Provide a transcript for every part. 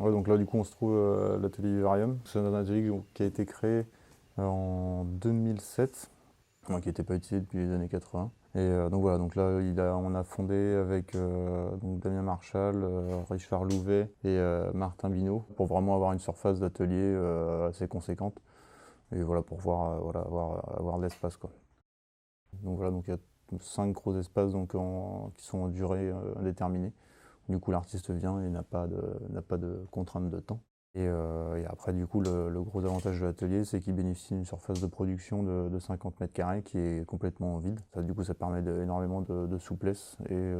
Ouais, donc là, du coup, on se trouve à l'atelier Vivarium. C'est un atelier qui a été créé en 2007, qui n'était pas utilisé depuis les années 80. Et donc voilà, donc là, on a fondé avec donc Damien Marchal, Richard Louvet et Martin Binot pour vraiment avoir une surface d'atelier assez conséquente. Et voilà, pour voilà, avoir de l'espace, quoi. Donc voilà, donc il y a 5 gros espaces donc, qui sont en durée indéterminée. Du coup, l'artiste vient et n'a pas de contrainte de temps. Et après, du coup, le gros avantage de l'atelier, c'est qu'il bénéficie d'une surface de production de 50 mètres carrés qui est complètement vide. Ça, du coup, ça permet énormément de souplesse et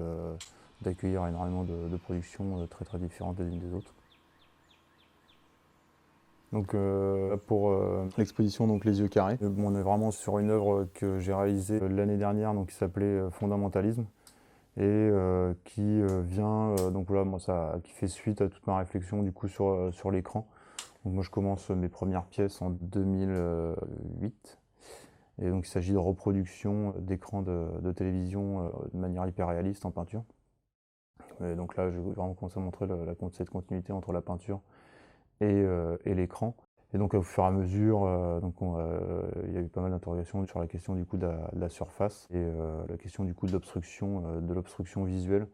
d'accueillir énormément de productions très très différentes les unes des autres. Donc pour l'exposition donc Les Yeux Carrés, on est vraiment sur une œuvre que j'ai réalisée l'année dernière, donc qui s'appelait Fondamentalisme, et qui vient donc voilà, moi qui fait suite à toute ma réflexion du coup sur l'écran. Donc moi je commence mes premières pièces en 2008, et donc il s'agit de reproduction d'écrans de télévision de manière hyper réaliste en peinture. Et donc là, je vais vraiment commencer à montrer cette continuité entre la peinture et l'écran. Et donc au fur et à mesure, il y a eu pas mal d'interrogations sur la question du coup de la surface et la question du coup de l'obstruction visuelle.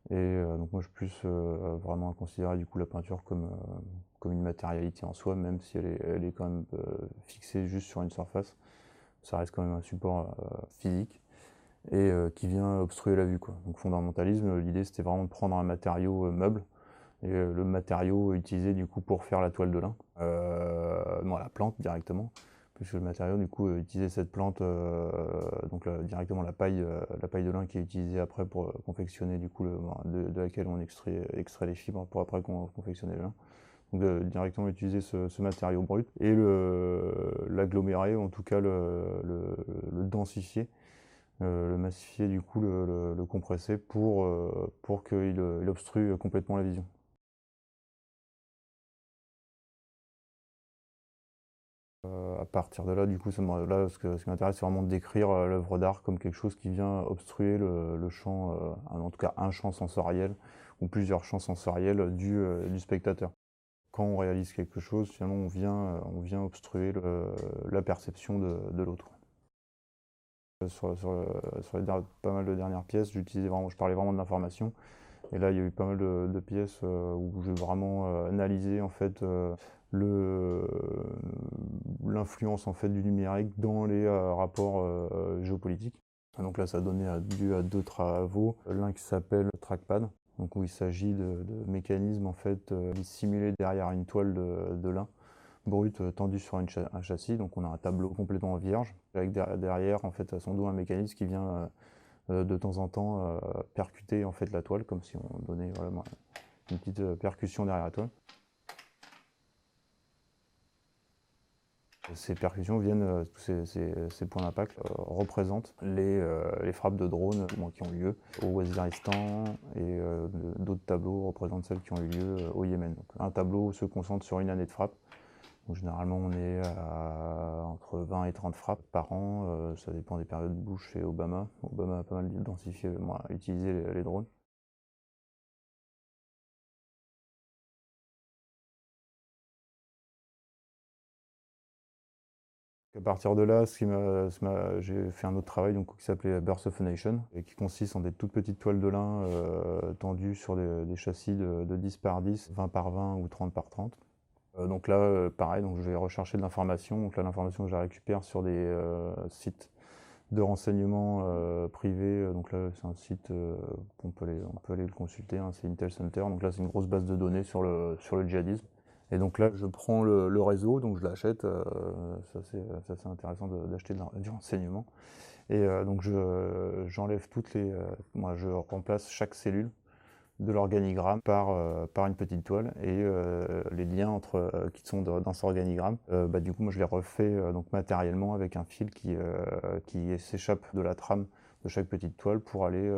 Et donc moi je suis plus vraiment à considérer du coup la peinture comme une matérialité en soi, même si elle est quand même fixée juste sur une surface. Ça reste quand même un support physique et qui vient obstruer la vue, quoi. Donc fondamentalisme, l'idée c'était vraiment de prendre un matériau meuble et le matériau utilisé du coup pour faire la toile de lin, non, la plante directement, puisque le matériau du coup utilisait cette plante, donc directement la paille de lin qui est utilisée après pour confectionner du coup de laquelle on extrait les fibres pour après confectionner le lin. Donc directement utiliser ce matériau brut et l'agglomérer, en tout cas le densifier, le massifier du coup, le compresser pour qu'il obstrue complètement la vision. À partir de là, du coup, là, ce qui m'intéresse, c'est vraiment de décrire l'œuvre d'art comme quelque chose qui vient obstruer le champ, en tout cas un champ sensoriel ou plusieurs champs sensoriels du spectateur. Quand on réalise quelque chose, finalement, on vient obstruer la perception de l'autre. Sur pas mal de dernières pièces, je parlais vraiment de l'information. Et là, il y a eu pas mal de pièces où j'ai vraiment analysé en fait l'influence en fait du numérique dans les rapports géopolitiques. Et donc là, ça a donné lieu à 2 travaux. L'un qui s'appelle Trackpad, donc où il s'agit de mécanismes en fait simulés derrière une toile de lin brute tendue sur un châssis. Donc on a un tableau complètement vierge avec derrière en fait à son dos un mécanisme qui vient de temps en temps percuter en fait la toile comme si on donnait vraiment une petite percussion derrière la toile. Ces percussions viennent, ces points d'impact représentent les frappes de drones qui ont eu lieu au Waziristan, et d'autres tableaux représentent celles qui ont eu lieu au Yémen. Donc, un tableau se concentre sur une année de frappe. Donc, généralement, on est entre 20 et 30 frappes par an. Ça dépend des périodes. Bush et Obama. Obama a pas mal densifié, utilisé les drones. À partir de là, j'ai fait un autre travail donc, qui s'appelait Birth of a Nation, et qui consiste en des toutes petites toiles de lin tendues sur des châssis de 10 par 10, 20 par 20 ou 30 par 30. Donc là, pareil, donc je vais rechercher de l'information. Donc là, l'information que je récupère sur des sites de renseignement privés. Donc là, c'est un site, on peut aller le consulter, hein, c'est Intel Center. Donc là, c'est une grosse base de données sur le djihadisme. Et donc là, je prends le réseau, donc je l'achète. C'est assez intéressant d'acheter du renseignement. Et donc j'enlève moi, je remplace chaque cellule de l'organigramme par une petite toile, et les liens qui sont dans cet organigramme, du coup moi je les refais donc matériellement avec un fil qui s'échappe de la trame de chaque petite toile pour aller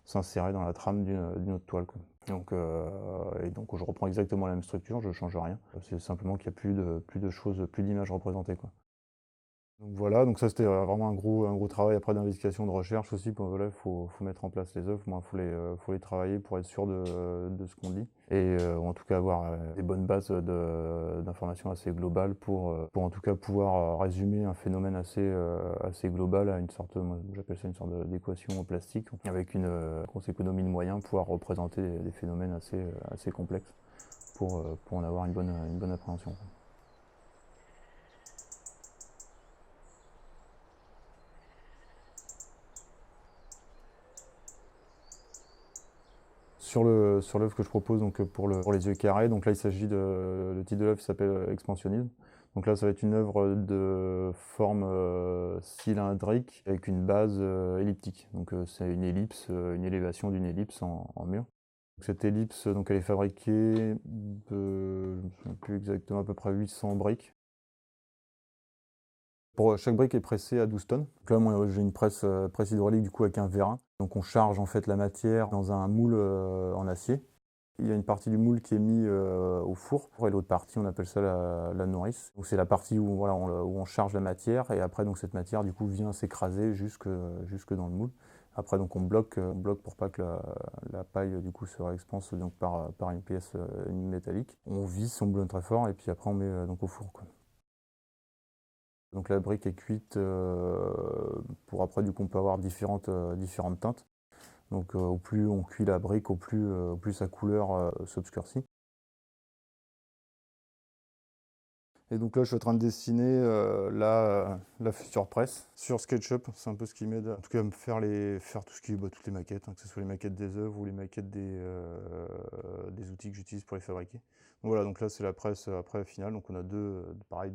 s'insérer dans la trame d'une autre toile, quoi. Et donc je reprends exactement la même structure, je change rien. C'est simplement qu'il n'y a plus de choses, plus d'images représentées, quoi. Donc voilà, donc ça c'était vraiment un gros travail après d'investigation, de recherche aussi. Voilà, faut mettre en place les œuvres, faut les travailler pour être sûr de ce qu'on dit. Et en tout cas avoir des bonnes bases d'informations assez globales pour en tout cas pouvoir résumer un phénomène assez global à une sorte, moi j'appelle ça une sorte d'équation plastique, avec une grosse économie de moyens, pouvoir représenter des phénomènes assez complexes pour en avoir une bonne appréhension. Sur l'œuvre que je propose donc, pour les yeux carrés, donc là il s'agit le titre de l'œuvre s'appelle Expansionnisme. Donc là ça va être une œuvre de forme cylindrique avec une base elliptique. Donc c'est une ellipse, une élévation d'une ellipse en mur. Donc, cette ellipse, donc elle est fabriquée de, je ne me souviens plus exactement, à peu près 800 briques. Chaque brique est pressée à 12 tonnes. Donc là, moi, j'ai une presse hydraulique du coup avec un vérin. Donc on charge en fait la matière dans un moule en acier. Il y a une partie du moule qui est mise au four et l'autre partie, on appelle ça la nourrice. Donc c'est la partie où, voilà, où on charge la matière et après donc cette matière du coup vient s'écraser jusque dans le moule. Après donc on bloque pour pas que la paille du coup se réexpanse donc par une pièce métallique. On visse, on boulonne très fort et puis après on met donc au four, quoi. Donc la brique est cuite pour après du coup on peut avoir différentes teintes. Donc au plus on cuit la brique, au plus sa couleur s'obscurcit. Et donc là je suis en train de dessiner la future presse sur SketchUp. C'est un peu ce qui m'aide en tout cas à me faire tout ce qui est toutes les maquettes, hein, que ce soit les maquettes des œuvres ou les maquettes des outils que j'utilise pour les fabriquer. Donc voilà, donc là c'est la presse après finale, donc on a deux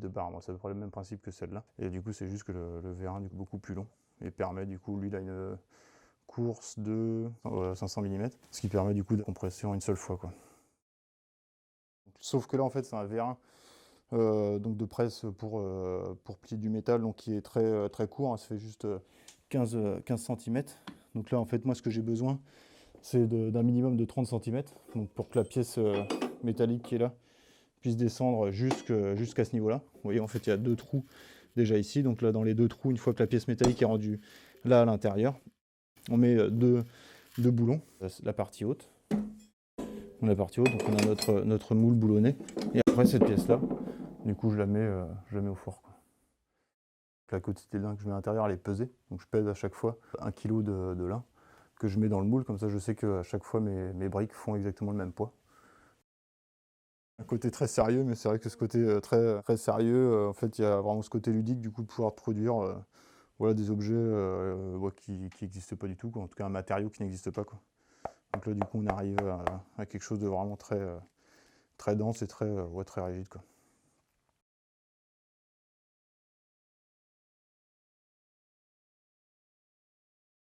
barres. Moi c'est à peu près le même principe que celle-là. Et du coup c'est juste que le vérin du coup beaucoup plus long et permet du coup, lui il a une course de 500 mm, ce qui permet du coup de compresser en une seule fois, quoi. Sauf que là en fait c'est un vérin donc de presse pour plier du métal, donc qui est très court, hein, ça fait juste 15 cm. Donc là en fait moi ce que j'ai besoin c'est d'un minimum de 30 cm, donc pour que la pièce métallique qui est là puisse descendre jusqu'à ce niveau-là. Vous voyez en fait il y a deux trous déjà ici, donc là dans les deux trous, une fois que la pièce métallique est rendue là à l'intérieur, on met deux boulons, la partie haute. La partie haute, donc on a notre moule boulonné. Et après cette pièce-là, du coup je la mets au four, quoi. La quantité de lin que je mets à l'intérieur, elle est pesée. Donc je pèse à chaque fois 1 kg de lin que je mets dans le moule. Comme ça je sais qu'à chaque fois mes briques font exactement le même poids. Un côté très sérieux, mais c'est vrai que ce côté très sérieux, en fait il y a vraiment ce côté ludique du coup de pouvoir produire voilà, des objets qui n'existent pas du tout, quoi. En tout cas un matériau qui n'existe pas, quoi. Donc là du coup on arrive à quelque chose de vraiment très dense et très rigide, quoi.